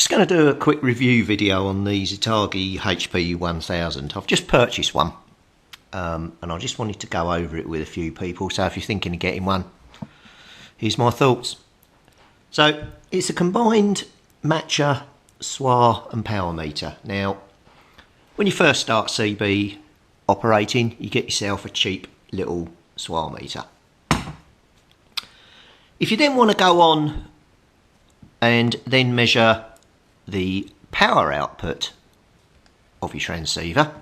Going to do a quick review video on the Zetagi HP1000. I've just purchased one and I just wanted to go over it with a few people, so if you're thinking of getting one, here's my thoughts. So it's a combined matcher, SWA and power meter. Now when you first start CB operating, you get yourself a cheap little SWA meter. If you then want to go on and then measure the power output of your transceiver,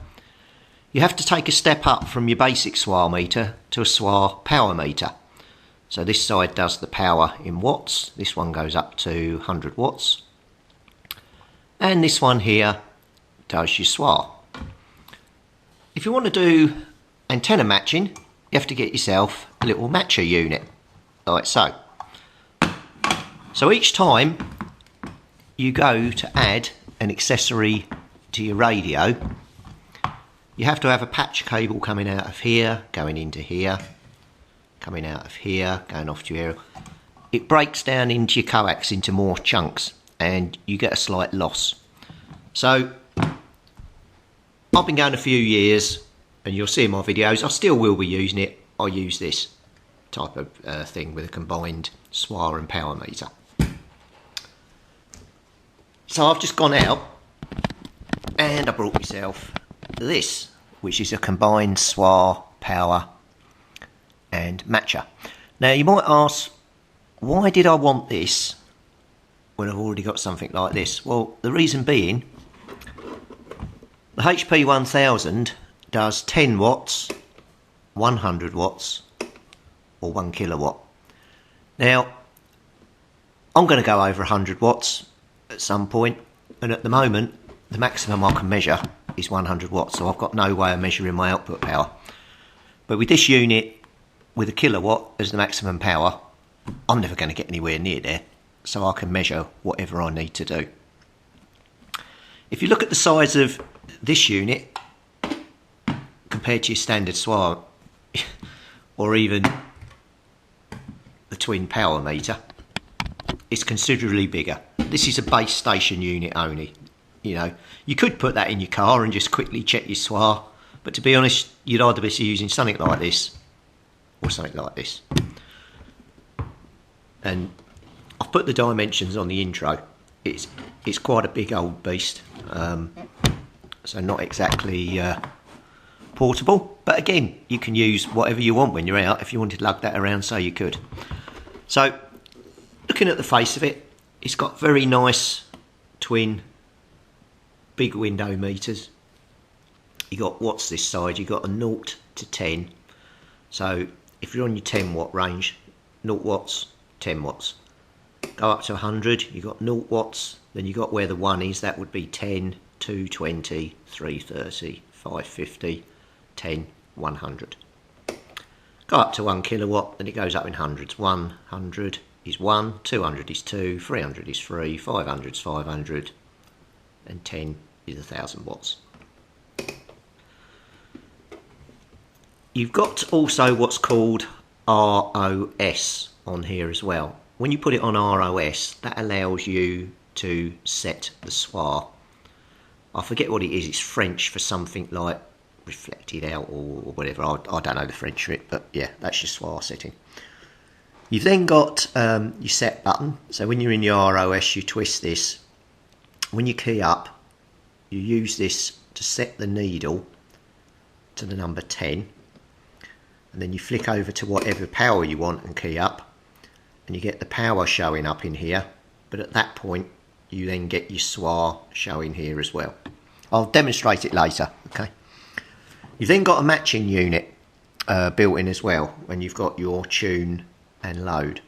you have to take a step up from your basic SWA meter to a SWA power meter. So this side does the power in watts, this one goes up to 100 watts, and this one here does your SWA. If you want to do antenna matching, you have to get yourself a little matcher unit, like so. So each time you go to add an accessory to your radio, you have to have a patch cable coming out of here, going into here, coming out of here, going off to your... It breaks down into your coax into more chunks and you get a slight loss. So I've been going a few years and you'll see in my videos, I still will be using it. I use this type of thing with a combined SWA and power meter. So I've just gone out and I brought myself this, which is a combined SWA, power and matcher. Now you might ask, why did I want this when I've already got something like this? Well, the reason being, the HP1000 does 10 watts, 100 watts or 1 kilowatt. Now I'm going to go over 100 watts at some point, and at the moment the maximum I can measure is 100 watts, so I've got no way of measuring my output power. But with this unit, with a kilowatt as the maximum power, I'm never going to get anywhere near there, so I can measure whatever I need to do. If you look at the size of this unit compared to your standard SWA or even the twin power meter, it's considerably bigger. This is a base station unit only. You know, you could put that in your car and just quickly check your SWA, but to be honest, you'd either be using something like this or something like this. And I've put the dimensions on the intro. It's quite a big old beast, so not exactly portable, but again, you can use whatever you want when you're out. If you wanted to lug that around, so you could. So looking at the face of it, it's got very nice twin big window meters. You got watts this side, you got a 0 to 10. So if you're on your 10 watt range, 0 watts, 10 watts. Go up to 100, you got 0 watts, then you got where the 1 is, that would be 10, 220, 330, 550, 10, 100. Go up to 1 kilowatt, then it goes up in hundreds. 100 is 1, 200 is 2, 300 is 3, 500 is 500, and 10 is 1000 watts. You've got also what's called ROS on here as well. When you put it on ROS, that allows you to set the SWA. I forget what it is, it's French for something like reflected out or whatever. I don't know the French for it, but yeah, that's your SWA setting. You've then got your set button. So when you're in your ROS, you twist this. When you key up, you use this to set the needle to the number 10, and then you flick over to whatever power you want and key up, and you get the power showing up in here, but at that point you then get your SWR showing here as well. I'll demonstrate it later. Okay. You've then got a matching unit built in as well when you've got your tune and load.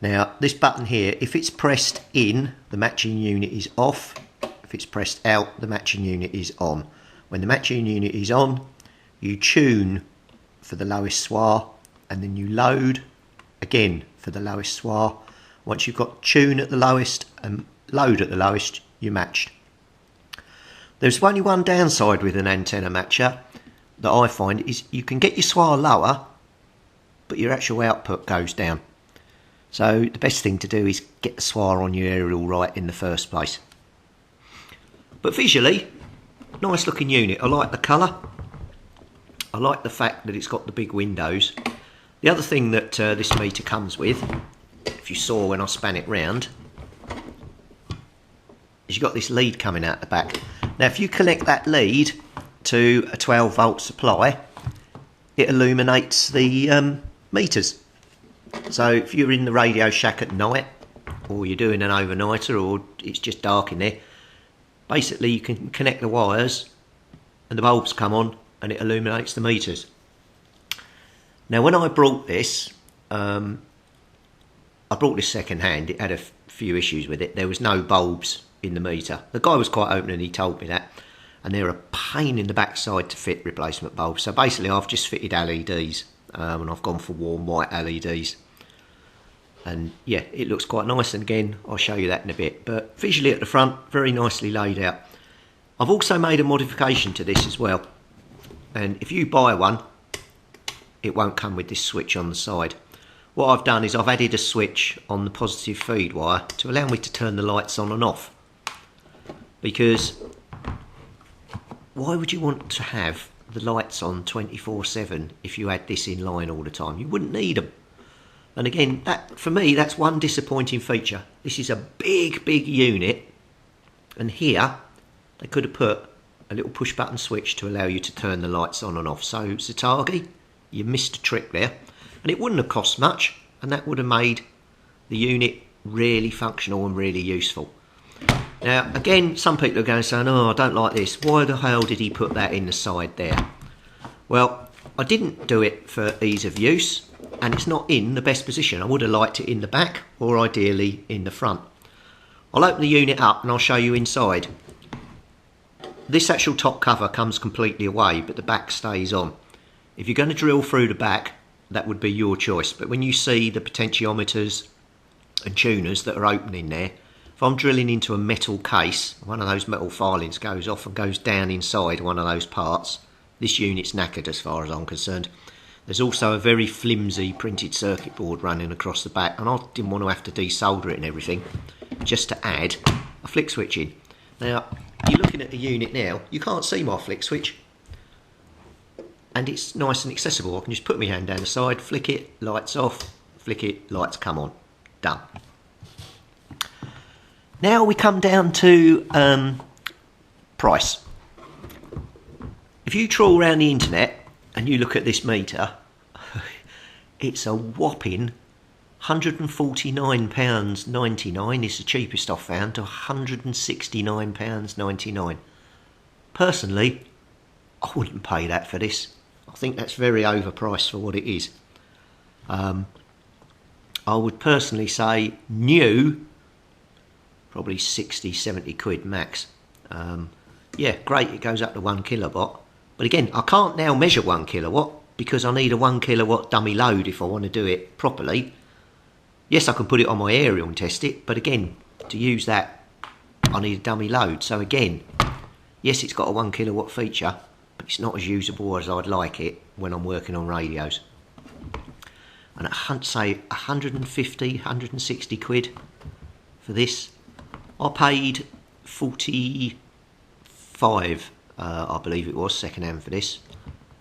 Now this button here, if it's pressed in, the matching unit is off. If it's pressed out, the matching unit is on. When the matching unit is on, you tune for the lowest SWR, and then you load again for the lowest SWR. Once you've got tune at the lowest and load at the lowest, you're matched. There's only one downside with an antenna matcher that I find is you can get your SWR lower, but your actual output goes down. So the best thing to do is get the SWR on your aerial right in the first place. But visually, nice looking unit. I like the colour. I like the fact that it's got the big windows. The other thing that this meter comes with, if you saw when I span it round, is you've got this lead coming out the back. Now if you connect that lead to a 12 volt supply, it illuminates the meters. So if you're in the Radio Shack at night, or you're doing an overnighter, or it's just dark in there, basically you can connect the wires and the bulbs come on and it illuminates the meters. Now when I brought this, I brought this second hand. It had a few issues with it. There was no bulbs in the meter. The guy was quite open and he told me that, and they're a pain in the backside to fit replacement bulbs. So basically I've just fitted LEDs, and I've gone for warm white LEDs, and yeah, it looks quite nice, and again I'll show you that in a bit. But visually at the front, very nicely laid out. I've also made a modification to this as well, and if you buy one, it won't come with this switch on the side. What I've done is I've added a switch on the positive feed wire to allow me to turn the lights on and off. Because why would you want to have the lights on 24/7 if you had this in line all the time? You wouldn't need them. And again, that for me, that's one disappointing feature. This is a big unit, and here they could have put a little push button switch to allow you to turn the lights on and off. So Zetagi, you missed a trick there, and it wouldn't have cost much, and that would have made the unit really functional and really useful. Now again, some people are going to say, oh, I don't like this, why the hell did he put that in the side there? Well, I didn't do it for ease of use, and it's not in the best position. I would have liked it in the back, or ideally in the front. I'll open the unit up and I'll show you inside. This actual top cover comes completely away, but the back stays on. If you're going to drill through the back, that would be your choice. But when you see the potentiometers and tuners that are open in there, if I'm drilling into a metal case, one of those metal filings goes off and goes down inside one of those parts. This unit's knackered as far as I'm concerned. There's also a very flimsy printed circuit board running across the back, and I didn't want to have to desolder it and everything, just to add a flick switch in. Now, you're looking at the unit now, you can't see my flick switch, and it's nice and accessible. I can just put my hand down the side, flick it, lights off, flick it, lights come on. Done. Now we come down to price. If you trawl around the internet and you look at this meter, it's a whopping £149.99 is the cheapest I've found, to £169.99. Personally, I wouldn't pay that for this. I think that's very overpriced for what it is. I would personally say new, probably 60-70 quid max. Yeah, great, it goes up to 1 kilowatt. But again, I can't now measure 1 kilowatt because I need a 1 kilowatt dummy load if I want to do it properly. Yes, I can put it on my aerial and test it, but again, to use that, I need a dummy load. So again, yes, it's got a 1 kilowatt feature, but it's not as usable as I'd like it when I'm working on radios. And at say 150, 160 quid for this, I paid 45, I believe it was, second hand for this.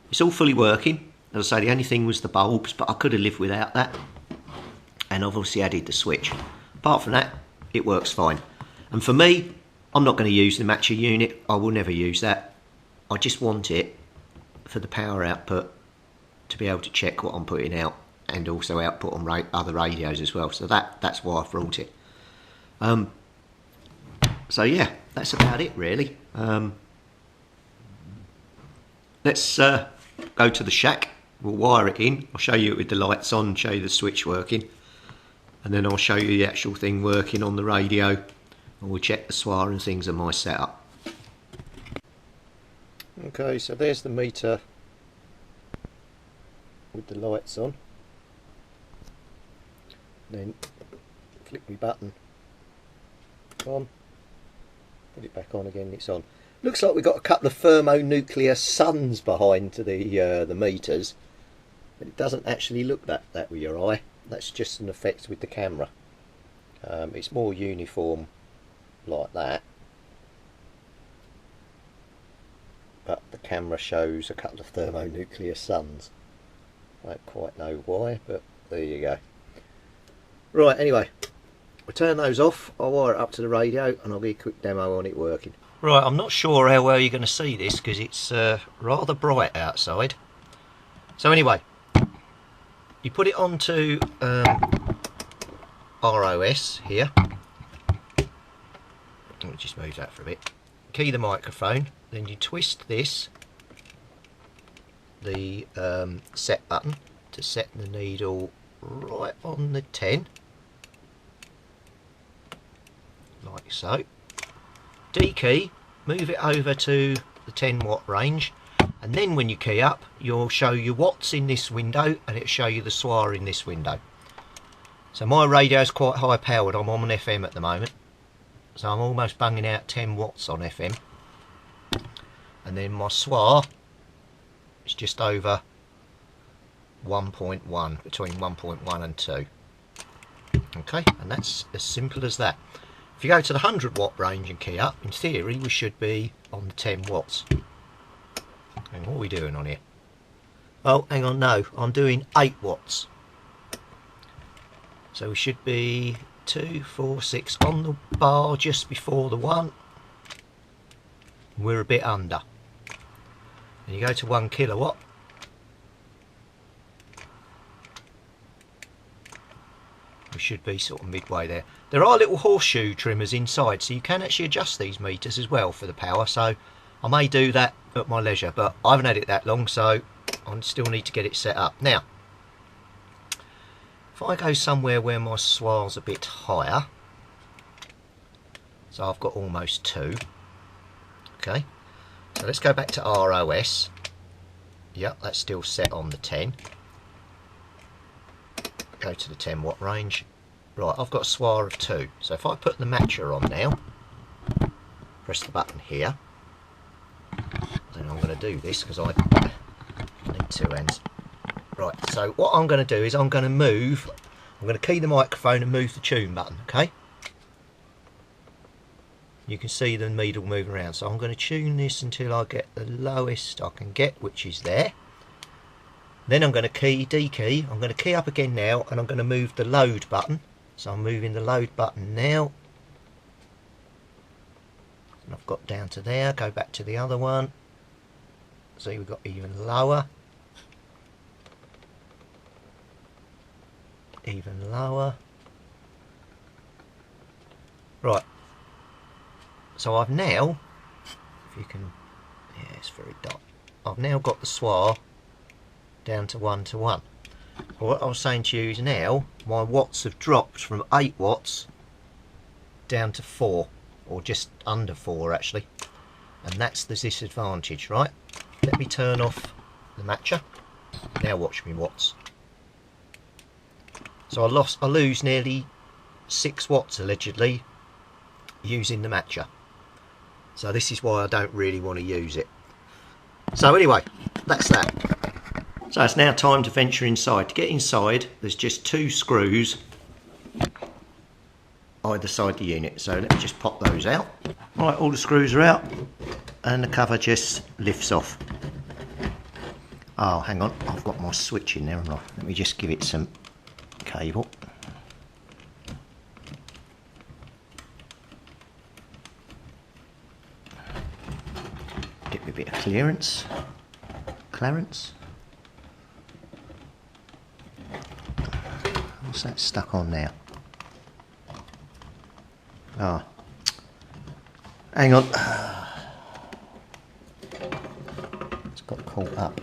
It's all fully working. As I say, the only thing was the bulbs, but I could have lived without that. And I've obviously added the switch. Apart from that, it works fine. And for me, I'm not going to use the matcher unit. I will never use that. I just want it for the power output to be able to check what I'm putting out and also output on other radios as well. So that's why I've brought it. So yeah, that's about it really. Let's go to the shack. We'll wire it in. I'll show you it with the lights on, show you the switch working, and then I'll show you the actual thing working on the radio, and we'll check the SWR and things on my setup. Okay, so there's the meter with the lights on. Then flick my button on, put it back on again, it's on. Looks like we've got a couple of thermonuclear suns behind to the meters, but it doesn't actually look that with your eye. That's just an effect with the camera. It's more uniform like that, but the camera shows a couple of thermonuclear suns. I don't quite know why, but there you go. Right, anyway, we'll turn those off, I'll wire it up to the radio, and I'll give you a quick demo on it working. Right, I'm not sure how well you're going to see this because it's rather bright outside. So anyway, you put it onto ROS here. Let me just move that for a bit. Key the microphone, then you twist this, the set button, to set the needle right on the 10, like so. D key, move it over to the 10 watt range, and then when you key up, you'll show you watts in this window and it'll show you the SWR in this window. So my radio is quite high powered, I'm on an FM at the moment, so I'm almost bunging out 10 watts on FM, and then my SWR is just over 1.1, between 1.1 and 2. Okay, and that's as simple as that. If you go to the 100 watt range and key up, in theory we should be on the 10 watts. And what are we doing on here? Oh, hang on, no, I'm doing 8 watts. So we should be 2, 4, 6 on the bar just before the 1. We're a bit under. And you go to 1 kilowatt. We should be sort of midway there. There are little horseshoe trimmers inside, so you can actually adjust these meters as well for the power, so I may do that at my leisure, but I haven't had it that long, so I still need to get it set up. Now, if I go somewhere where my SWR's a bit higher, so I've got almost 2, okay, so let's go back to ROS. Yep, that's still set on the 10. Go to the 10 watt range. Right, I've got a SWR of 2, so if I put the matcher on now, press the button here, then I'm going to do this because I need 2 hands. Right, so what I'm going to do is I'm going to key the microphone and move the tune button, okay? You can see the needle moving around, so I'm going to tune this until I get the lowest I can get, which is there. Then I'm going to D key, I'm going to key up again now, and I'm going to move the load button. So I'm moving the load button now. And I've got down to there, go back to the other one. See, we've got even lower. Even lower. Right. So I've now, if you can, yeah, it's very dark. I've now got the SWR down to 1 to 1. What I was saying to you is now my watts have dropped from 8 watts down to 4, or just under 4 actually, and that's the disadvantage, right? Let me turn off the matcher. Now watch me watts. So I lose nearly 6 watts allegedly using the matcher. So this is why I don't really want to use it. So anyway, that's that. So it's now time to venture inside. To get inside, there's just 2 screws either side the unit. So let me just pop those out. Right, all the screws are out and the cover just lifts off. Oh, hang on, I've got my switch in there, haven't I? Let me just give it some cable. Get me a bit of clearance. Clarence. What's that stuck on now? Ah, hang on. It's got caught up.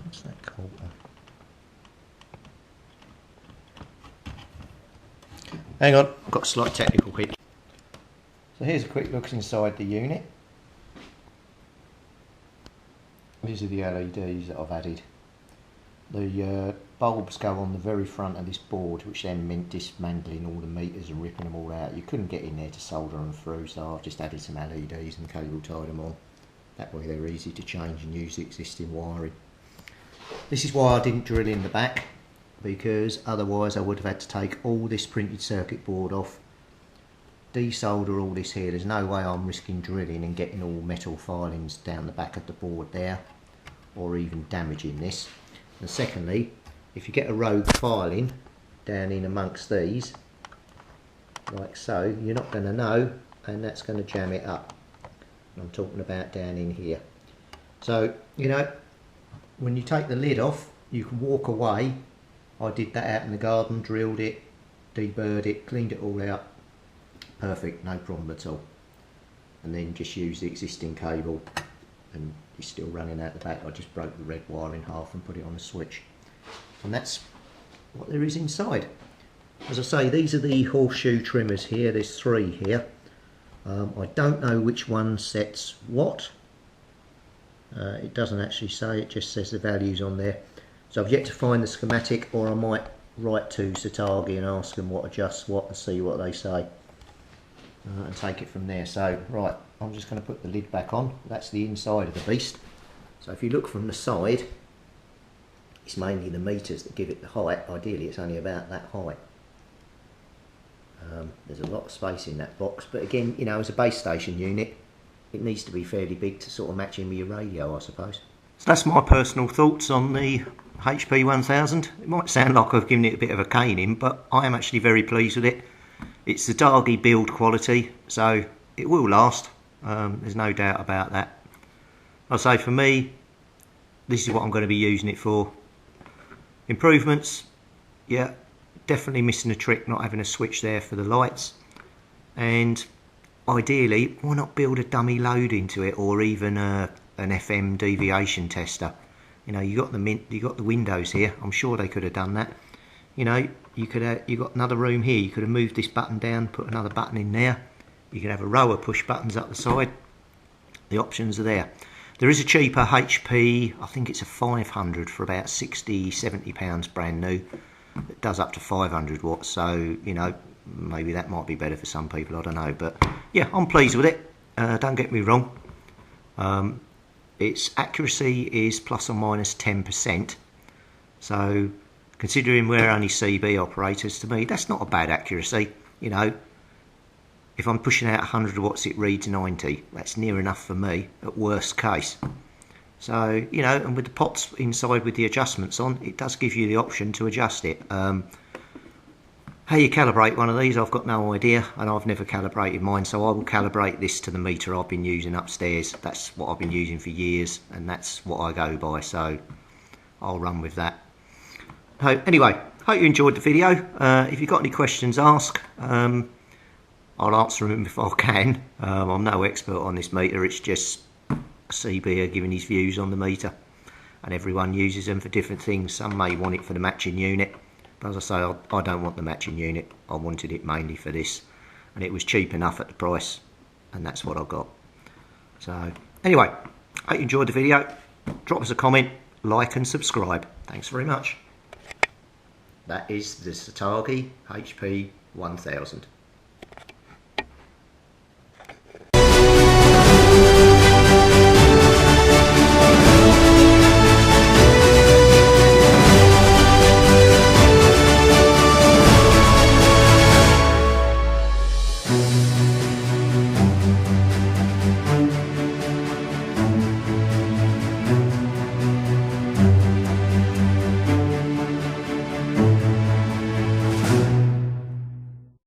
What's that caught up? Hang on, I've got a slight technical hitch. So here's a quick look inside the unit. These are the LEDs that I've added. The bulbs go on the very front of this board, which then meant dismantling all the meters and ripping them all out. You couldn't get in there to solder them through, so I've just added some LEDs and cable tied them on. That way they're easy to change and use the existing wiring. This is why I didn't drill in the back, because otherwise I would have had to take all this printed circuit board off, desolder all this here. There's no way I'm risking drilling and getting all metal filings down the back of the board there, or even damaging this. And secondly, if you get a rogue filing down in amongst these, like so, you're not going to know, and that's going to jam it up. And I'm talking about down in here. So, you know, when you take the lid off, you can walk away. I did that out in the garden, drilled it, deburred it, cleaned it all out. Perfect, no problem at all. And then just use the existing cable, and you're still running out the back. I just broke the red wire in half and put it on a switch. And that's what there is inside. As I say, these are the horseshoe trimmers here. There's 3 here. I don't know which one sets what. It doesn't actually say, it just says the values on there. So I've yet to find the schematic, or I might write to Zetagi and ask them what adjusts what and see what they say. And take it from there. So, right, I'm just going to put the lid back on. That's the inside of the beast. So if you look from the side, it's mainly the meters that give it the height. Ideally, it's only about that height. There's a lot of space in that box, but again, you know, as a base station unit, it needs to be fairly big to sort of match in with your radio, I suppose. So that's my personal thoughts on the HP1000. It might sound like I've given it a bit of a caning, but I am actually very pleased with it. It's the Zetagi build quality, so it will last. There's no doubt about that. I'll say for me, this is what I'm going to be using it for. Improvements, yeah, definitely missing a trick not having a switch there for the lights. And ideally, why not build a dummy load into it, or even an FM deviation tester? You know, you got the windows here. I'm sure they could have done that. You know, you got another room here. You could have moved this button down, put another button in there. You could have a row of push buttons up the side. The options are there. There is a cheaper HP, I think it's a 500 for about 60, 70 pounds brand new. It does up to 500 watts, so, you know, maybe that might be better for some people, I don't know. But yeah, I'm pleased with it. Don't get me wrong. Its accuracy is plus or minus 10%. So, considering we're only CB operators, to me, that's not a bad accuracy. You know, if I'm pushing out 100 watts, it reads 90. That's near enough for me, at worst case. So, you know, and with the pots inside with the adjustments on, it does give you the option to adjust it. How you calibrate one of these, I've got no idea, and I've never calibrated mine, so I will calibrate this to the meter I've been using upstairs. That's what I've been using for years, and that's what I go by, so I'll run with that. So, anyway, hope you enjoyed the video. If you've got any questions, ask. I'll answer them if I can. I'm no expert on this meter, it's just CB giving his views on the meter, and everyone uses them for different things. Some may want it for the matching unit, but as I say, I don't want the matching unit. I wanted it mainly for this, and it was cheap enough at the price, and that's what I got. So anyway, hope you enjoyed the video. Drop us a comment, like and subscribe. Thanks very much. That is the Zetagi HP1000.